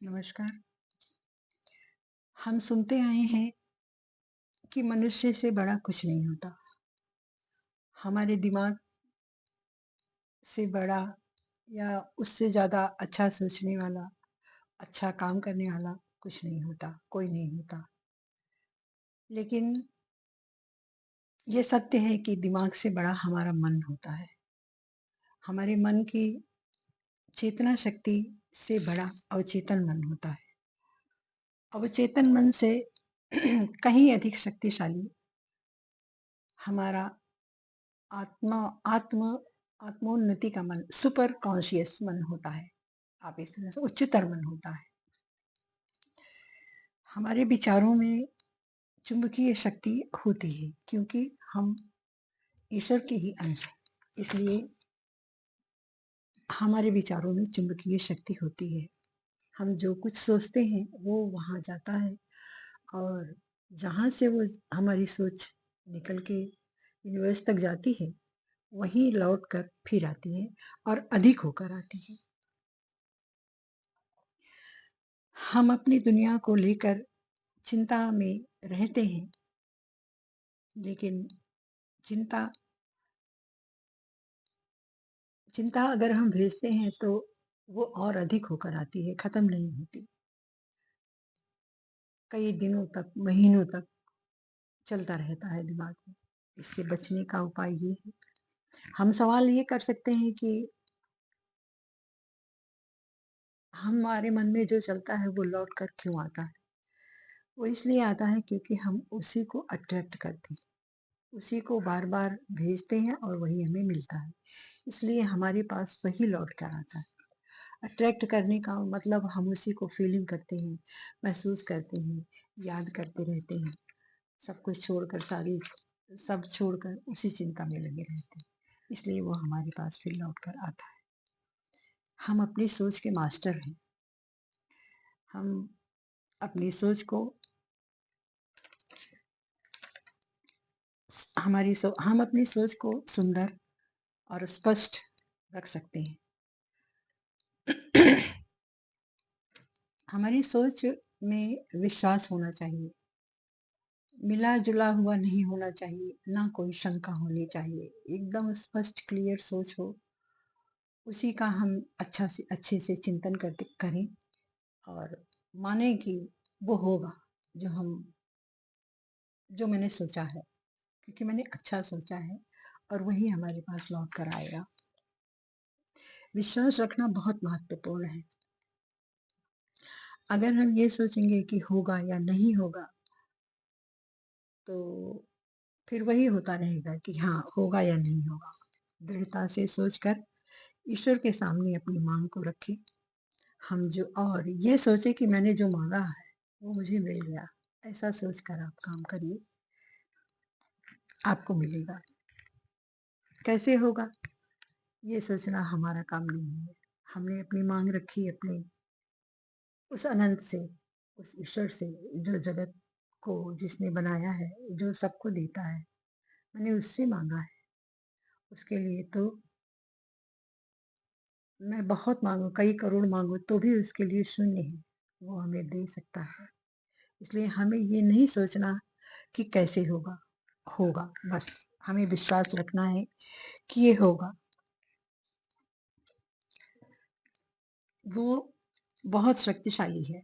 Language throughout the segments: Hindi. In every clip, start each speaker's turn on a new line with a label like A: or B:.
A: नमस्कार। हम सुनते आए हैं कि मनुष्य से बड़ा कुछ नहीं होता। हमारे दिमाग से बड़ा या उससे ज़्यादा अच्छा सोचने वाला, अच्छा काम करने वाला कुछ नहीं होता, कोई नहीं होता। लेकिन ये सत्य है कि दिमाग से बड़ा हमारा मन होता है। हमारे मन की चेतना शक्ति से बड़ा अवचेतन मन होता है। अवचेतन मन से कहीं अधिक शक्तिशाली हमारा आत्मा आत्म आत्मोन्नति का मन, सुपर कॉन्शियस मन होता है। आप इस तरह से उच्चतर मन होता है। हमारे विचारों में चुंबकीय शक्ति होती है क्योंकि हम ईश्वर के ही अंश हैं। इसलिए हमारे विचारों में चुंबकीय शक्ति होती है। हम जो कुछ सोचते हैं वो वहाँ जाता है और जहाँ से वो हमारी सोच निकल के यूनिवर्स तक जाती है, वहीं लौट कर फिर आती है और अधिक होकर आती है। हम अपनी दुनिया को लेकर चिंता में रहते हैं, लेकिन चिंता चिंता अगर हम भेजते हैं तो वो और अधिक होकर आती है, खत्म नहीं होती। कई दिनों तक, महीनों तक चलता रहता है दिमाग में। इससे बचने का उपाय ये है, हम सवाल ये कर सकते हैं कि हमारे मन में जो चलता है वो लौट कर क्यों आता है? वो इसलिए आता है क्योंकि हम उसी को अट्रैक्ट करते हैं, उसी को बार-बार भेजते हैं और वही हमें मिलता है। इसलिए हमारे पास वही लौट कर आता है। अट्रैक्ट करने का मतलब हम उसी को फीलिंग करते हैं, महसूस करते हैं, याद करते रहते हैं। सब कुछ छोड़कर सब छोड़कर उसी चिंता में लगे रहते हैं। इसलिए वो हमारे पास फिर लौट कर आता है। हम अपनी सोच के मास्टर हैं। हम अपनी सोच को हम अपनी सोच को सुंदर और स्पष्ट रख सकते हैं। हमारी सोच में विश्वास होना चाहिए, मिला-जुला हुआ नहीं होना चाहिए, ना कोई शंका होनी चाहिए। एकदम स्पष्ट क्लियर सोच हो, उसी का हम अच्छे से चिंतन करते करें और मानें कि वो होगा जो हम जो मैंने सोचा है, क्योंकि मैंने अच्छा सोचा है और वही हमारे पास लौट कर आएगा। विश्वास रखना बहुत महत्वपूर्ण है। अगर हम ये सोचेंगे कि होगा या नहीं होगा, तो फिर वही होता रहेगा कि हाँ, होगा या नहीं होगा। दृढ़ता से सोचकर ईश्वर के सामने अपनी मांग को रखें। हम जो और ये सोचे कि मैंने जो मांगा है वो मुझे मिल गया। ऐसा सोचकर आप काम करिए, आपको मिलेगा। कैसे होगा? ये सोचना हमारा काम नहीं है। हमने अपनी मांग रखी अपने उस अनंत से, उस ईश्वर से, जो जगत को जिसने बनाया है, जो सबको देता है। मैंने उससे मांगा है। उसके लिए तो मैं बहुत मांगू, कई करोड़ मांगू तो भी उसके लिए शून्य है। वो हमें दे सकता है। इसलिए हमें ये नहीं सोचना कि कैसे होगा, होगा बस। हमें विश्वास रखना है कि ये होगा। वो बहुत शक्तिशाली है।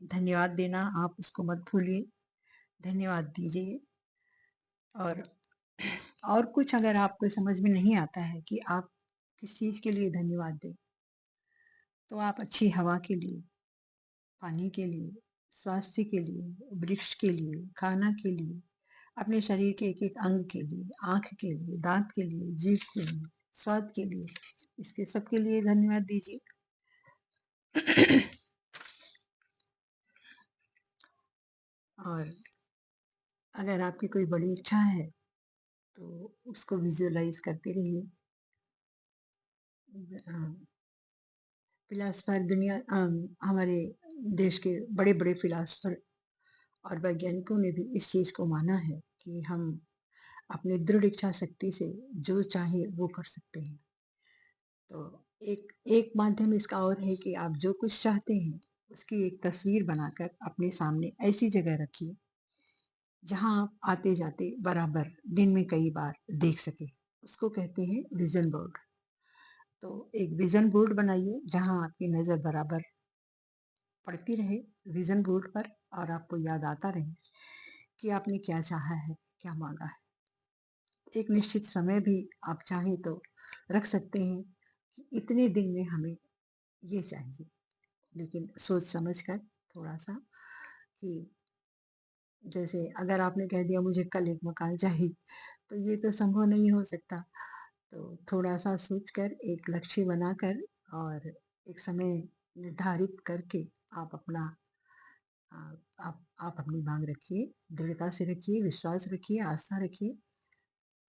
A: धन्यवाद देना आप उसको मत भूलिए। धन्यवाद दीजिए और कुछ अगर आपको समझ में नहीं आता है कि आप किस चीज़ के लिए धन्यवाद दें, तो आप अच्छी हवा के लिए, पानी के लिए, स्वास्थ्य के लिए, वृक्ष के लिए, खाना के लिए, अपने शरीर के एक-एक अंग के लिए, आँख के लिए, दाँत के लिए, जीभ के लिए, स्वाद के लिए, इसके सब के लिए धन्यवाद दीजिए। और अगर आपकी कोई बड़ी इच्छा है, तो उसको विज़ुअलाइज़ करते रहिए। अ, फिलॉसफर हमारे देश के बड़े-बड़े फिलॉसफर और वैज्ञानिकों ने भी इस चीज़ को माना है कि हम अपनी दृढ़ इच्छा शक्ति से जो चाहे वो कर सकते हैं। तो एक एक माध्यम इसका और है कि आप जो कुछ चाहते हैं, उसकी एक तस्वीर बनाकर अपने सामने ऐसी जगह रखिए जहां आप आते जाते बराबर दिन में कई बार देख सके। उसको कहते हैं विजन बोर्ड। तो एक विजन बोर्ड बनाइए जहां आपकी नजर बराबर पड़ती रहे विजन बोर्ड पर, और आपको याद आता रहे कि आपने क्या चाहा है, क्या मांगा है। एक निश्चित समय भी आप चाहें तो रख सकते हैं कि इतने दिन में हमें ये चाहिए, लेकिन सोच समझ कर थोड़ा सा, कि जैसे अगर आपने कह दिया मुझे कल एक मकान चाहिए, तो ये तो संभव नहीं हो सकता। तो थोड़ा-सा सोचकर एक लक्ष्य बनाकर और एक समय निर्धारित करके आप अपना अ, आप अपनी माँग रखिए, दृढ़ता से रखिए, विश्वास रखिए, आस्था रखिए,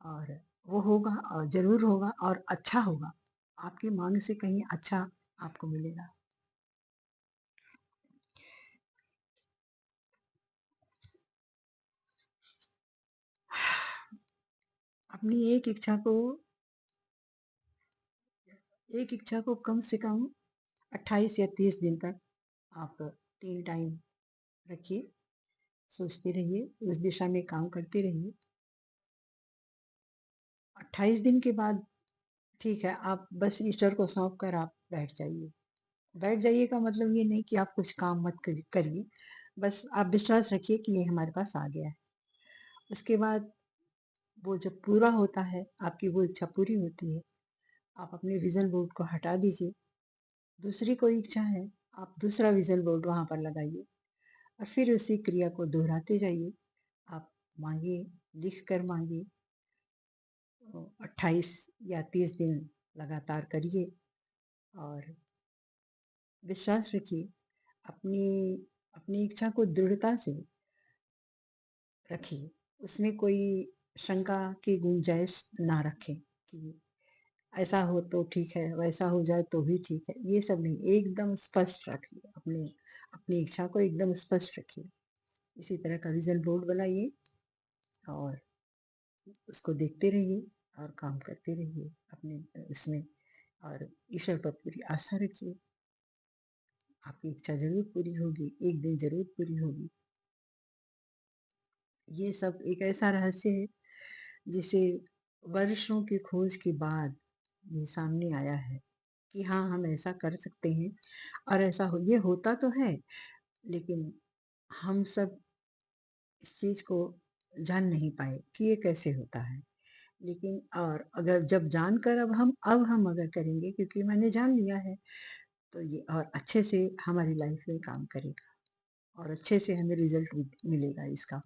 A: और वो होगा और ज़रूर होगा और अच्छा होगा। आपकी माँग से कहीं अच्छा आपको मिलेगा। अपनी एक इच्छा को कम से कम 28 या 30 दिन तक आप 3 टाइम रखिए, सोचते रहिए, उस दिशा में काम करते रहिए। 28 दिन के बाद ठीक है, आप बस ईश्वर को सौंप कर आप बैठ जाइए। बैठ जाइए का मतलब ये नहीं कि आप कुछ काम मत करिए, बस आप विश्वास रखिए कि ये हमारे पास आ गया है। उसके बाद वो जब पूरा होता है, आपकी वो इच्छा पूरी होती है, आप अपने विज़न बोर्ड को हटा दीजिए। दूसरी कोई इच्छा है, आप दूसरा विज़न बोर्ड वहाँ पर लगाइए और फिर उसी क्रिया को दोहराते जाइए। आप माँगिए, लिख कर माँगिए, 28 या 30 दिन लगातार करिए और विश्वास रखिए। अपनी अपनी इच्छा को दृढ़ता से रखिए, उसमें कोई शंका की गुंजाइश ना रखें कि ऐसा हो तो ठीक है, वैसा हो जाए तो भी ठीक है। ये सब नहीं, एकदम स्पष्ट रखिए, अपनी इच्छा को एकदम स्पष्ट रखिए। इसी तरह का विज़न बोर्ड बनाइए और उसको देखते रहिए और काम करते रहिए अपने उसमें, और ईश्वर पर पूरी आस्था रखिए। आपकी इच्छा ज़रूर पूरी होगी, एक दिन ज़रूर पूरी होगी। ये सब एक ऐसा रहस्य है जिसे वर्षों की खोज के बाद ये सामने आया है कि हाँ, हम ऐसा कर सकते हैं, और ऐसा ये होता तो है, लेकिन हम सब इस चीज़ को जान नहीं पाए कि ये कैसे होता है। लेकिन और अगर जब जानकर अब हम अगर करेंगे, क्योंकि मैंने जान लिया है, तो ये और अच्छे से हमारी लाइफ में काम करेगा और अच्छे से हमें रिजल्ट मिलेगा इसका।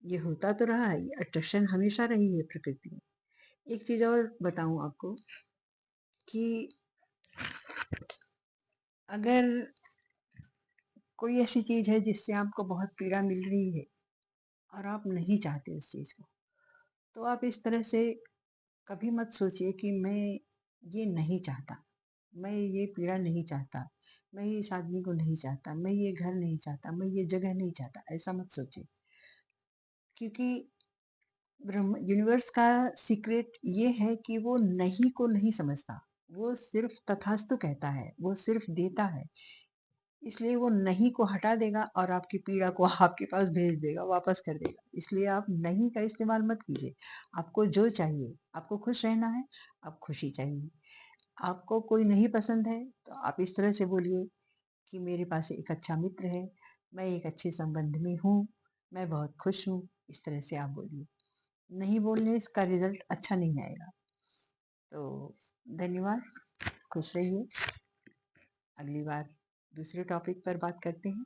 A: ये होता तो रहा है, ये अट्रैक्शन हमेशा रही है प्रकृति में। एक चीज़ और बताऊँ आपको कि अगर कोई ऐसी चीज़ है जिससे आपको बहुत पीड़ा मिल रही है और आप नहीं चाहते उस चीज़ को, तो आप इस तरह से कभी मत सोचिए कि मैं ये नहीं चाहता, मैं ये पीड़ा नहीं चाहता, मैं इस आदमी को नहीं चाहता, मैं ये घर नहीं चाहता, मैं ये जगह नहीं चाहता, ऐसा मत सोचिए। क्योंकि ब्रह्म यूनिवर्स का सीक्रेट ये है कि वो नहीं को नहीं समझता, वो सिर्फ तथास्तु कहता है, वो सिर्फ देता है। इसलिए वो नहीं को हटा देगा और आपकी पीड़ा को आपके पास भेज देगा, वापस कर देगा। इसलिए आप नहीं का इस्तेमाल मत कीजिए। आपको जो चाहिए, आपको खुश रहना है, आप खुशी चाहिए। आपको कोई नहीं पसंद है, तो आप इस तरह से बोलिए कि मेरे पास एक अच्छा मित्र है, मैं एक अच्छे संबंध में हूँ, मैं बहुत खुश हूँ। इस तरह से आप बोलिए। नहीं बोलने इसका रिजल्ट अच्छा नहीं आएगा। तो धन्यवाद, खुश रहिए। अगली बार दूसरे टॉपिक पर बात करते हैं।